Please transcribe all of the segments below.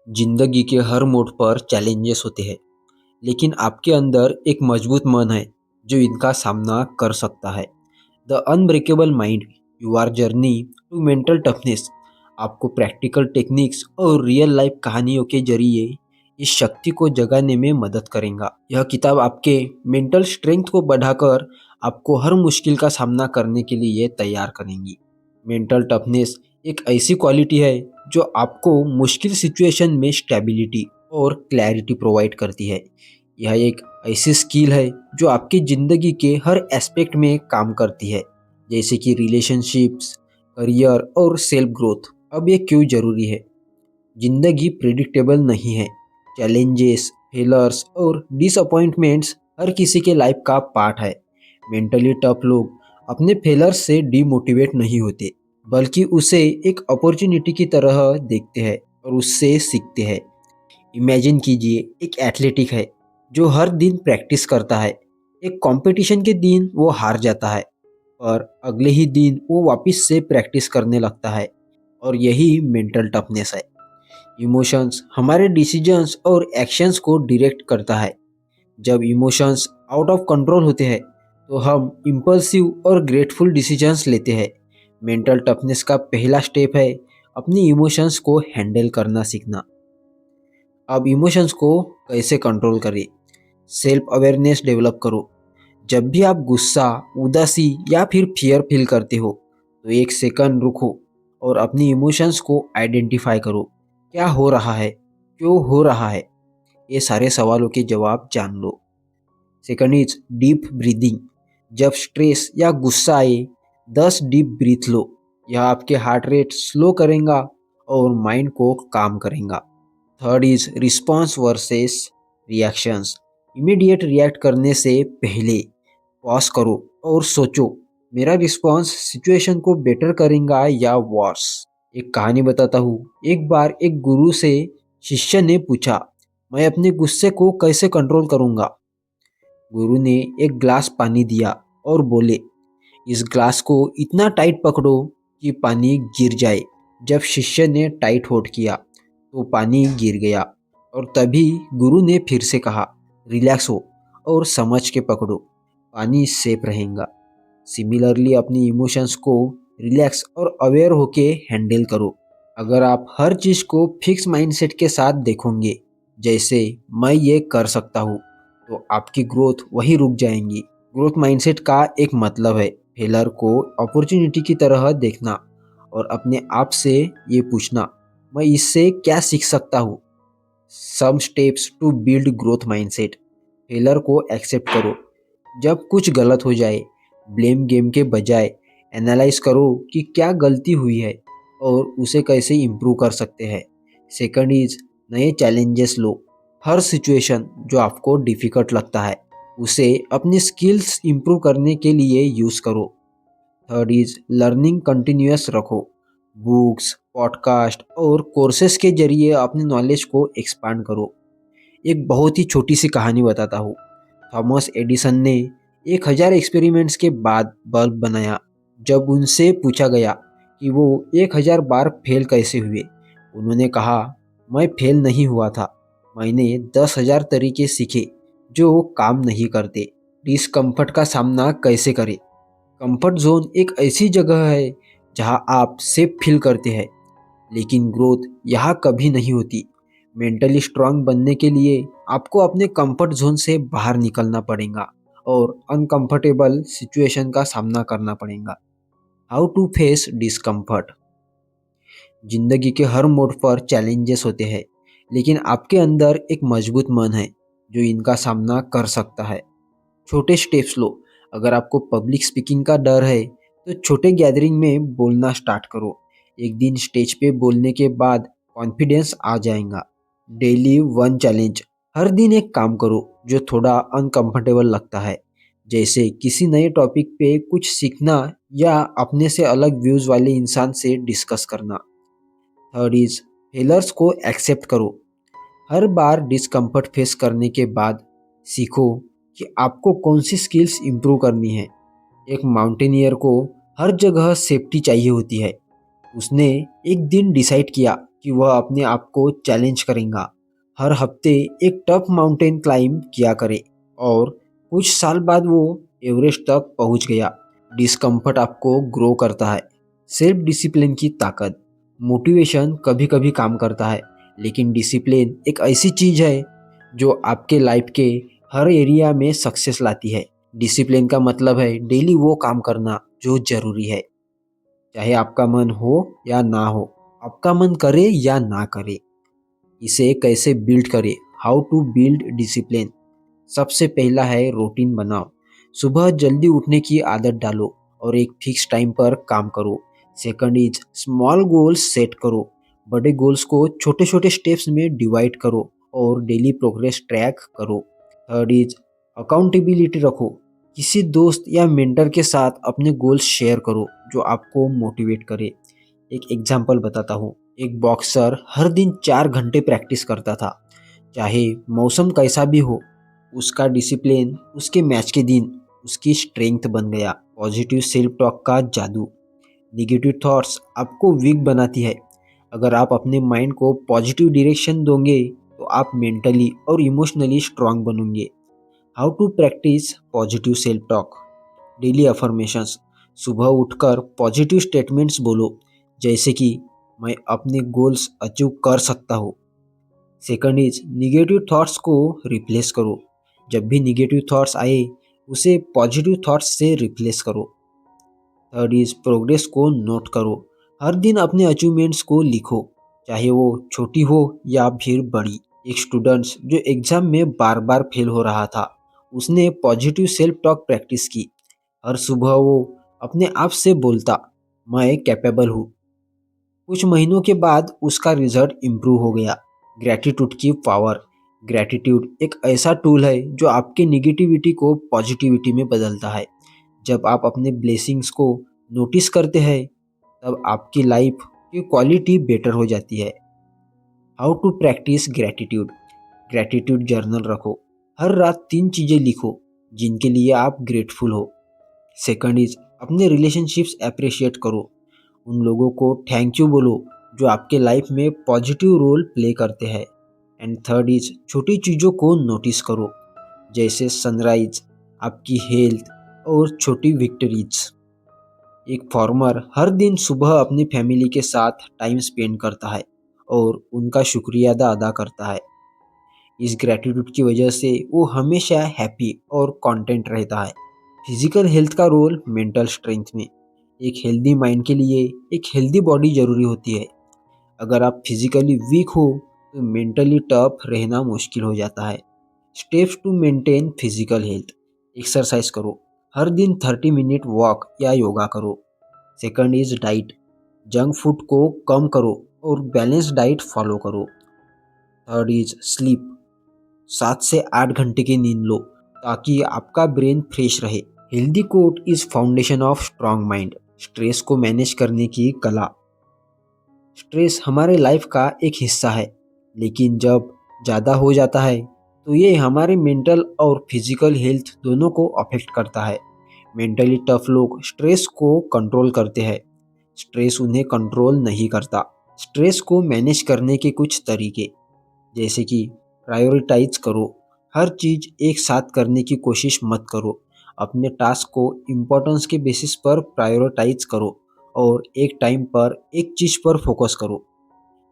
जिंदगी के हर मोड़ पर चैलेंजेस होते हैं, लेकिन आपके अंदर एक मजबूत मन है जो इनका सामना कर सकता है। The unbreakable mind, your journey to mental toughness, आपको प्रैक्टिकल टेक्निक्स और रियल लाइफ कहानियों के जरिए इस शक्ति को जगाने में मदद करेगा। यह किताब आपके मेंटल स्ट्रेंथ को बढ़ाकर आपको हर मुश्किल का सामना करने के लिए तैयार करेंगी। मेंटल टफनेस एक ऐसी क्वालिटी है जो आपको मुश्किल सिचुएशन में स्टेबिलिटी और क्लैरिटी प्रोवाइड करती है। यह एक ऐसी स्किल है जो आपकी ज़िंदगी के हर एस्पेक्ट में काम करती है, जैसे कि रिलेशनशिप्स, करियर और सेल्फ ग्रोथ। अब ये क्यों ज़रूरी है? ज़िंदगी प्रिडिक्टेबल नहीं है। चैलेंजेस, फेलर्स और डिसअपॉइंटमेंट्स हर किसी के लाइफ का पार्ट है। मेंटली टफ लोग अपने फेलर्स से डिमोटिवेट नहीं होते, बल्कि उसे एक अपॉर्चुनिटी की तरह देखते हैं और उससे सीखते हैं। इमेजिन कीजिए, एक एथलेटिक है जो हर दिन प्रैक्टिस करता है। एक कंपटीशन के दिन वो हार जाता है, और अगले ही दिन वो वापस से प्रैक्टिस करने लगता है। और यही मेंटल टफनेस है। इमोशंस हमारे डिसीजंस और एक्शंस को डायरेक्ट करता है। जब इमोशंस आउट ऑफ कंट्रोल होते हैं तो हम इम्पल्सिव और ग्रेटफुल डिसीजंस लेते हैं। मेंटल टफनेस का पहला स्टेप है अपनी इमोशंस को हैंडल करना सीखना। अब इमोशंस को कैसे कंट्रोल करें? सेल्फ अवेयरनेस डेवलप करो। जब भी आप गुस्सा, उदासी या फिर फियर फील करते हो तो एक सेकंड रुको और अपनी इमोशंस को आइडेंटिफाई करो। क्या हो रहा है, क्यों हो रहा है? ये सारे सवालों के जवाब जान लो। Second is deep breathing. जब स्ट्रेस या गुस्सा आए, 10 डीप ब्रीथ लो। यह आपके हार्ट रेट स्लो करेगा और माइंड को काम करेगा। Third is response versus reactions. Immediate react करने से पहले पॉज करो और सोचो, मेरा रिस्पॉन्स सिचुएशन को बेटर करेगा या वर्स। एक कहानी बताता हूँ। एक बार एक गुरु से शिष्य ने पूछा, मैं अपने गुस्से को कैसे कंट्रोल करूँगा? गुरु ने एक ग्लास पानी दिया और बोले, इस ग्लास को इतना टाइट पकड़ो कि पानी गिर जाए। जब शिष्य ने टाइट होल्ड किया तो पानी गिर गया, और तभी गुरु ने फिर से कहा, रिलैक्स हो और समझ के पकड़ो, पानी सेफ रहेगा। सिमिलरली अपनी इमोशंस को रिलैक्स और अवेयर होके हैंडल करो। अगर आप हर चीज़ को फिक्स माइंडसेट के साथ देखोगे, जैसे मैं ये कर सकता हूँ, तो आपकी ग्रोथ वही रुक जाएंगी। ग्रोथ माइंडसेट का एक मतलब है फेलर को अपॉर्चुनिटी की तरह देखना और अपने आप से ये पूछना, मैं इससे क्या सीख सकता हूँ। Some steps to build growth mindset. Failure को एक्सेप्ट करो। जब कुछ गलत हो जाए, ब्लेम गेम के बजाय एनालाइज करो कि क्या गलती हुई है और उसे कैसे इम्प्रूव कर सकते हैं। सेकंड इज नए चैलेंजेस लो। हर सिचुएशन जो आपको डिफ़िकल्ट लगता है उसे अपनी स्किल्स इम्प्रूव करने के लिए यूज़ करो। थर्ड इज लर्निंग कंटिन्यूअस रखो। बुक्स, पॉडकास्ट और कोर्सेज के जरिए अपनी नॉलेज को एक्सपांड करो। एक बहुत ही छोटी सी कहानी बताता हूँ। थॉमस एडिसन ने 1000 एक्सपेरिमेंट्स के बाद बल्ब बनाया। जब उनसे पूछा गया कि वो 1000 बार फेल कैसे हुए, उन्होंने कहा, मैं फेल नहीं हुआ था, मैंने 10,000 तरीके सीखे जो काम नहीं करते। डिस्कम्फर्ट का सामना कैसे करें? कंफर्ट जोन एक ऐसी जगह है जहां आप सेफ फील करते हैं, लेकिन ग्रोथ यहाँ कभी नहीं होती। मेंटली स्ट्रांग बनने के लिए आपको अपने कंफर्ट जोन से बाहर निकलना पड़ेगा और अनकंफर्टेबल सिचुएशन का सामना करना पड़ेगा। How to face discomfort. जिंदगी के हर मोड़ पर चैलेंजेस होते हैं, लेकिन आपके अंदर एक मजबूत मन है जो इनका सामना कर सकता है। छोटे स्टेप्स लो। अगर आपको पब्लिक स्पीकिंग का डर है तो छोटे गैदरिंग में बोलना स्टार्ट करो। एक दिन स्टेज पे बोलने के बाद कॉन्फिडेंस आ जाएगा। Daily one challenge. हर दिन एक काम करो जो थोड़ा अनकंफर्टेबल लगता है, जैसे किसी नए टॉपिक पे कुछ सीखना या अपने से अलग व्यूज़ वाले इंसान से डिस्कस करना। थर्ड इज फेलर्स को एक्सेप्ट करो। हर बार डिस्कम्फर्ट फेस करने के बाद सीखो कि आपको कौन सी स्किल्स इम्प्रूव करनी है। एक माउंटेनियर को हर जगह सेफ्टी चाहिए होती है। उसने एक दिन डिसाइड किया कि वह अपने आप को चैलेंज करेगा। हर हफ्ते एक टफ माउंटेन क्लाइंब किया करे और कुछ साल बाद वो एवरेस्ट तक पहुंच गया। डिस्कम्फर्ट आपको ग्रो करता है। सेल्फ डिसिप्लिन की ताकत। मोटिवेशन कभी कभी काम करता है, लेकिन डिसिप्लिन एक ऐसी चीज है जो आपके लाइफ के हर एरिया में सक्सेस लाती है। डिसिप्लिन का मतलब है डेली वो काम करना जो जरूरी है, चाहे आपका मन हो या ना हो, आपका मन करे या ना करे। इसे कैसे बिल्ड करें? How to build discipline. सबसे पहला है रूटीन बनाओ। सुबह जल्दी उठने की आदत डालो और एक फिक्स टाइम पर काम करो। Second is small goals set करो। बड़े गोल्स को छोटे छोटे स्टेप्स में डिवाइड करो और डेली प्रोग्रेस ट्रैक करो। थर्ड इज अकाउंटेबिलिटी रखो। किसी दोस्त या मेंटर के साथ अपने गोल्स शेयर करो जो आपको मोटिवेट करे। एक एग्जांपल बताता हूँ। एक बॉक्सर हर दिन 4 घंटे प्रैक्टिस करता था, चाहे मौसम कैसा भी हो। उसका डिसिप्लिन उसके मैच के दिन उसकी स्ट्रेंथ बन गया। पॉजिटिव सेल्फ टॉक का जादू। निगेटिव थॉट्स आपको वीक बनाती है। अगर आप अपने माइंड को पॉजिटिव डायरेक्शन दोगे तो आप मेंटली और इमोशनली स्ट्रांग बनोगे। How to practice positive self talk. Daily affirmations. सुबह उठकर पॉजिटिव स्टेटमेंट्स बोलो, जैसे कि मैं अपने गोल्स अचीव कर सकता हूँ। सेकंड इज निगेटिव थॉट्स को रिप्लेस करो। जब भी निगेटिव थॉट्स आए उसे पॉजिटिव थॉट्स से रिप्लेस करो। थर्ड इज प्रोग्रेस को नोट करो। हर दिन अपने अचीवमेंट्स को लिखो, चाहे वो छोटी हो या फिर बड़ी। एक स्टूडेंट्स जो एग्जाम में बार बार फेल हो रहा था, उसने पॉजिटिव सेल्फ टॉक प्रैक्टिस की। हर सुबह वो अपने आप से बोलता, मैं कैपेबल हूँ। कुछ महीनों के बाद उसका रिजल्ट इम्प्रूव हो गया। ग्रैटिट्यूड की पावर। ग्रैटिट्यूड एक ऐसा टूल है जो आपके निगेटिविटी को पॉजिटिविटी में बदलता है। जब आप अपने ब्लेसिंग्स को नोटिस करते हैं तब आपकी लाइफ की क्वालिटी बेटर हो जाती है। How to practice gratitude. Gratitude journal रखो। हर रात 3 चीज़ें लिखो जिनके लिए आप ग्रेटफुल हो। सेकंड इज अपने रिलेशनशिप्स अप्रिशिएट करो। उन लोगों को थैंक यू बोलो जो आपके लाइफ में पॉजिटिव रोल प्ले करते हैं। एंड थर्ड इज छोटी चीज़ों को नोटिस करो, जैसे सनराइज, आपकी हेल्थ और छोटी विक्ट्रीज। एक फार्मर हर दिन सुबह अपनी फैमिली के साथ टाइम स्पेंड करता है और उनका शुक्रिया अदा अदा करता है। इस ग्रैटिट्यूड की वजह से वो हमेशा हैप्पी और कंटेंट रहता है। फिजिकल हेल्थ का रोल मेंटल स्ट्रेंथ में। एक हेल्दी माइंड के लिए एक हेल्दी बॉडी जरूरी होती है। अगर आप फिजिकली वीक हो तो मेंटली टफ रहना मुश्किल हो जाता है। Steps to maintain physical health. Exercise करो। हर दिन 30 मिनट वॉक या योगा करो। Second is diet. Junk food को कम करो और बैलेंस डाइट फॉलो करो। Third is sleep. 7 से 8 घंटे की नींद लो ताकि आपका ब्रेन फ्रेश रहे। Healthy coat is foundation of strong mind. Stress को मैनेज करने की कला। स्ट्रेस हमारे लाइफ का एक हिस्सा है, लेकिन जब ज़्यादा हो जाता है तो ये हमारे मेंटल और फिजिकल हेल्थ दोनों को अफेक्ट करता है। मेंटली टफ लोग स्ट्रेस को कंट्रोल करते हैं, स्ट्रेस उन्हें कंट्रोल नहीं करता। स्ट्रेस को मैनेज करने के कुछ तरीके, जैसे कि प्रायोरिटाइज करो। हर चीज़ एक साथ करने की कोशिश मत करो। अपने टास्क को इम्पोर्टेंस के बेसिस पर प्रायोरिटाइज करो और एक टाइम पर एक चीज़ पर फोकस करो।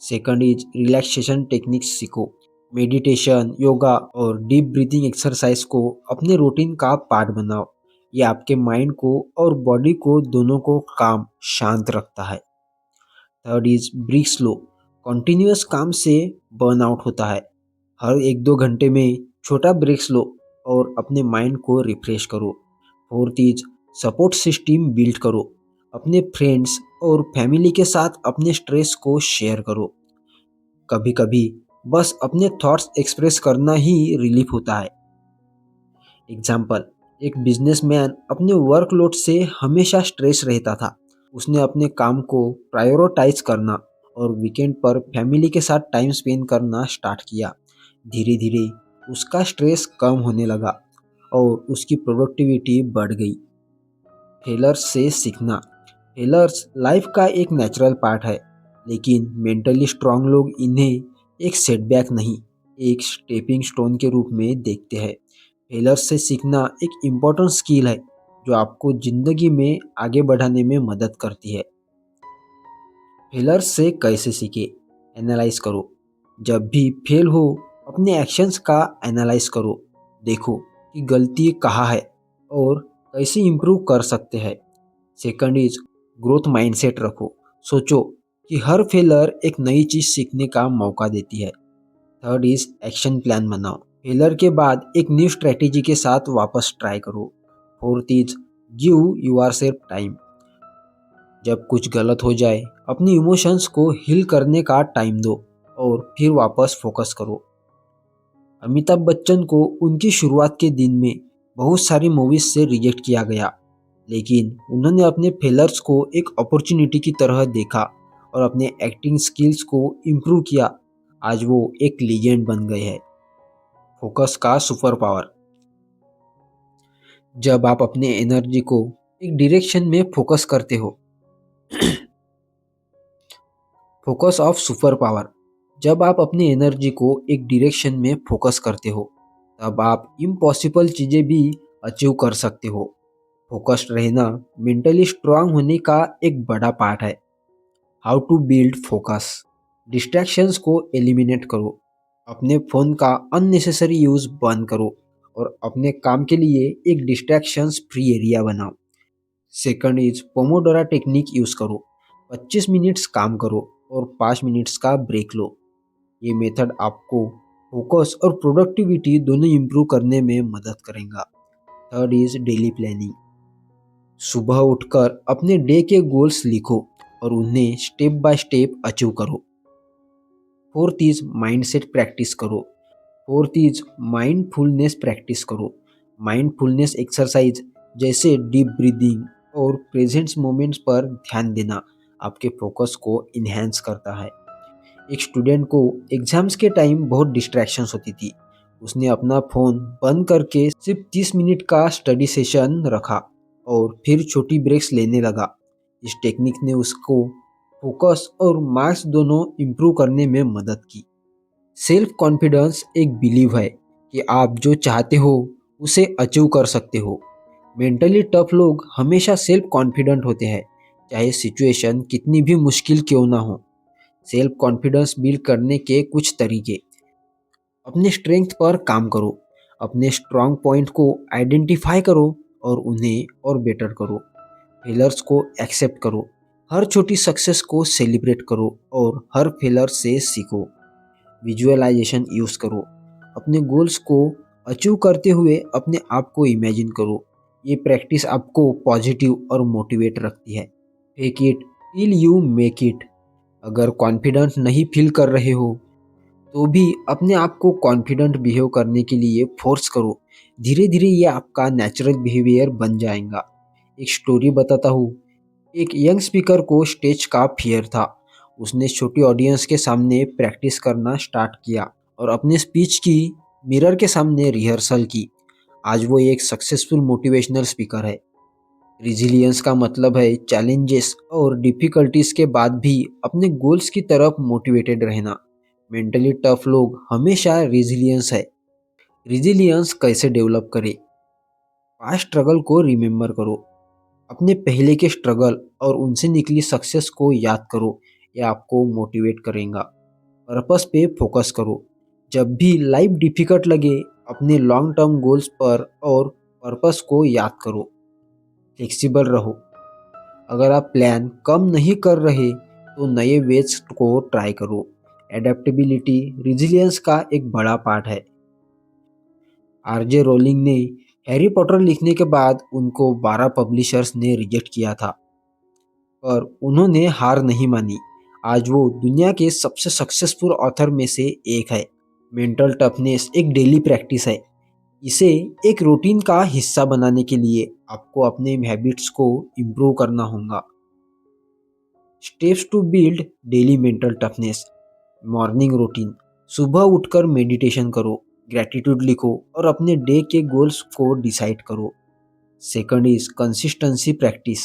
सेकंड इज रिलैक्सेशन टेक्निक्स सीखो। मेडिटेशन, योगा और डीप ब्रीथिंग एक्सरसाइज को अपने रूटीन का पार्ट बनाओ। ये आपके माइंड को और बॉडी को दोनों को काम शांत रखता है। Third is break slow. Continuous काम से बर्नआउट होता है। हर 1-2 घंटे में छोटा ब्रेक्स लो और अपने माइंड को रिफ्रेश करो। Fourth is support system build करो। अपने फ्रेंड्स और फैमिली के साथ अपने स्ट्रेस को शेयर करो। कभी कभी बस अपने थॉट्स एक्सप्रेस करना ही रिलीफ होता है। एग्जाम्पल, एक बिजनेसमैन अपने वर्कलोड से हमेशा स्ट्रेस रहता था। उसने अपने काम को प्रायोरिटाइज करना और वीकेंड पर फैमिली के साथ टाइम स्पेंड करना स्टार्ट किया। धीरे धीरे उसका स्ट्रेस कम होने लगा और उसकी प्रोडक्टिविटी बढ़ गई। फेलर्स से सीखना। फेलर्स लाइफ का एक नेचुरल पार्ट है, लेकिन मेंटली स्ट्रांग लोग इन्हें एक सेटबैक नहीं, एक स्टेपिंग स्टोन के रूप में देखते हैं। फेलर से सीखना एक इम्पोर्टेंट स्किल है जो आपको जिंदगी में आगे बढ़ाने में मदद करती है। फेलर से कैसे सीखे? एनालाइज करो। जब भी फेल हो, अपने एक्शंस का एनालाइज करो। देखो कि गलती कहाँ है और कैसे इम्प्रूव कर सकते हैं। सेकंड इज ग्रोथ माइंडसेट रखो। सोचो कि हर फेलर एक नई चीज सीखने का मौका देती है। थर्ड इज एक्शन प्लान बनाओ। फेलर के बाद एक न्यू स्ट्रेटेजी के साथ वापस ट्राई करो। Fourth is give yourself time. जब कुछ गलत हो जाए, अपनी इमोशंस को हील करने का टाइम दो और फिर वापस फोकस करो। अमिताभ बच्चन को उनकी शुरुआत के दिन में बहुत सारी मूवीज से रिजेक्ट किया गया, लेकिन उन्होंने अपने फेलर्स को एक अपॉर्चुनिटी की तरह देखा और अपने एक्टिंग स्किल्स को इम्प्रूव किया। आज वो एक लीजेंड बन गए हैं। फोकस का सुपर पावर। जब आप अपने एनर्जी को एक डायरेक्शन में फोकस करते हो, फोकस ऑफ सुपर पावर। जब आप अपनी एनर्जी को एक डायरेक्शन में फोकस करते हो, तब आप इम्पॉसिबल चीजें भी अचीव कर सकते हो। फोकस्ड रहना मेंटली स्ट्रांग होने का एक बड़ा पार्ट है। How to build focus. Distractions को एलिमिनेट करो। अपने फ़ोन का अननेसेसरी यूज़ बंद करो और अपने काम के लिए एक डिस्ट्रैक्शंस फ्री एरिया बनाओ। Second is Pomodoro technique use करो। 25 मिनट्स काम करो और 5 मिनट्स का ब्रेक लो। ये मेथड आपको फोकस और प्रोडक्टिविटी दोनों इम्प्रूव करने में मदद करेगा। Third is daily planning. सुबह उठकर अपने डे के गोल्स लिखो और उन्हें स्टेप बाय स्टेप अचीव करो। फोर्थ इज माइंडसेट प्रैक्टिस करो। फोर्थ इज माइंडफुलनेस प्रैक्टिस करो। माइंडफुलनेस एक्सरसाइज जैसे डीप ब्रीदिंग और प्रेजेंट्स मोमेंट्स पर ध्यान देना आपके फोकस को इन्हेंस करता है। एक स्टूडेंट को एग्जाम्स के टाइम बहुत डिस्ट्रैक्शंस होती थी। उसने अपना फ़ोन बंद करके सिर्फ 30 मिनट का स्टडी सेशन रखा और फिर छोटी ब्रेक्स लेने लगा। इस टेक्निक ने उसको फोकस और मार्क्स दोनों इम्प्रूव करने में मदद की। सेल्फ कॉन्फिडेंस एक बिलीव है कि आप जो चाहते हो उसे अचीव कर सकते हो। मेंटली टफ लोग हमेशा सेल्फ कॉन्फिडेंट होते हैं, चाहे सिचुएशन कितनी भी मुश्किल क्यों ना हो। सेल्फ कॉन्फिडेंस बिल्ड करने के कुछ तरीके। अपने स्ट्रेंथ पर काम करो। अपने स्ट्रांग पॉइंट को आइडेंटिफाई करो और उन्हें और बेटर करो। फेलर्स को एक्सेप्ट करो। हर छोटी सक्सेस को सेलिब्रेट करो और हर फेलर से सीखो। विजुअलाइजेशन यूज़ करो। अपने गोल्स को अचीव करते हुए अपने आप को इमेजिन करो। ये प्रैक्टिस आपको पॉजिटिव और मोटिवेट रखती है। Fake it till you make it. अगर कॉन्फिडेंट नहीं फील कर रहे हो तो भी अपने आप को कॉन्फिडेंट बिहेव करने के लिए फोर्स करो। धीरे धीरे ये आपका नेचुरल बिहेवियर बन जाएगा। एक स्टोरी बताता हूँ। एक यंग स्पीकर को स्टेज का फियर था। उसने छोटी ऑडियंस के सामने प्रैक्टिस करना स्टार्ट किया और अपने स्पीच की मिरर के सामने रिहर्सल की। आज वो एक सक्सेसफुल मोटिवेशनल स्पीकर है। रिजिलियंस का मतलब है चैलेंजेस और डिफिकल्टीज के बाद भी अपने गोल्स की तरफ मोटिवेटेड रहना। मेंटली टफ लोग हमेशा रिजिलियंस है। रिजिलियंस कैसे डेवलप करें? पास्ट स्ट्रगल को रिमेंबर करो। अपने पहले के स्ट्रगल और उनसे निकली सक्सेस को याद करो। यह आपको मोटिवेट करेगा। पर्पस पे फोकस करो। जब भी लाइफ डिफिकल्ट लगे, अपने लॉन्ग टर्म गोल्स पर और पर्पस को याद करो। फ्लेक्सिबल रहो। अगर आप प्लान कम नहीं कर रहे तो नए वेज को ट्राई करो। एडेप्टेबिलिटी रिजिलियंस का एक बड़ा पार्ट है। आरजे रोलिंग ने हैरी पॉटर लिखने के बाद उनको 12 पब्लिशर्स ने रिजेक्ट किया था, पर उन्होंने हार नहीं मानी। आज वो दुनिया के सबसे सक्सेसफुल ऑथर में से एक है। मेंटल टफनेस एक डेली प्रैक्टिस है। इसे एक रूटीन का हिस्सा बनाने के लिए आपको अपने हैबिट्स को इम्प्रूव करना होगा। Steps to build daily mental toughness. Morning routine. सुबह उठकर मेडिटेशन करो, ग्रैटिट्यूड लिखो और अपने डे के गोल्स को डिसाइड करो। Second is consistency practice.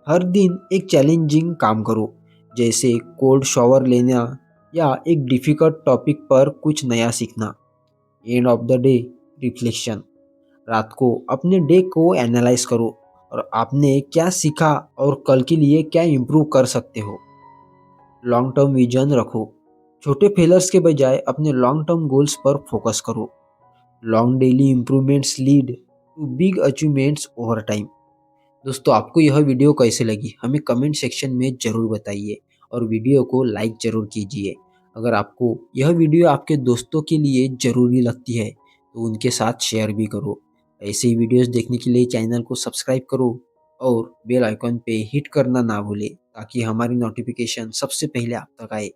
हर दिन एक चैलेंजिंग काम करो, जैसे कोल्ड शॉवर लेना या एक डिफ़िकल्ट टॉपिक पर कुछ नया सीखना। End of the day reflection. रात को अपने डे को एनालाइज करो और आपने क्या सीखा और कल के लिए क्या इम्प्रूव कर सकते हो। लॉन्ग टर्म विजन रखो। छोटे फेलर्स के बजाय अपने लॉन्ग टर्म गोल्स पर फोकस करो। Long daily improvements lead to big achievements over time. दोस्तों, आपको यह वीडियो कैसे लगी हमें कमेंट सेक्शन में ज़रूर बताइए और वीडियो को लाइक ज़रूर कीजिए। अगर आपको यह वीडियो आपके दोस्तों के लिए ज़रूरी लगती है तो उनके साथ शेयर भी करो। ऐसे ही वीडियोस देखने के लिए चैनल को सब्सक्राइब करो और बेल आइकन पे हिट करना ना भूलें ताकि हमारी नोटिफिकेशन सबसे पहले आप तक आए।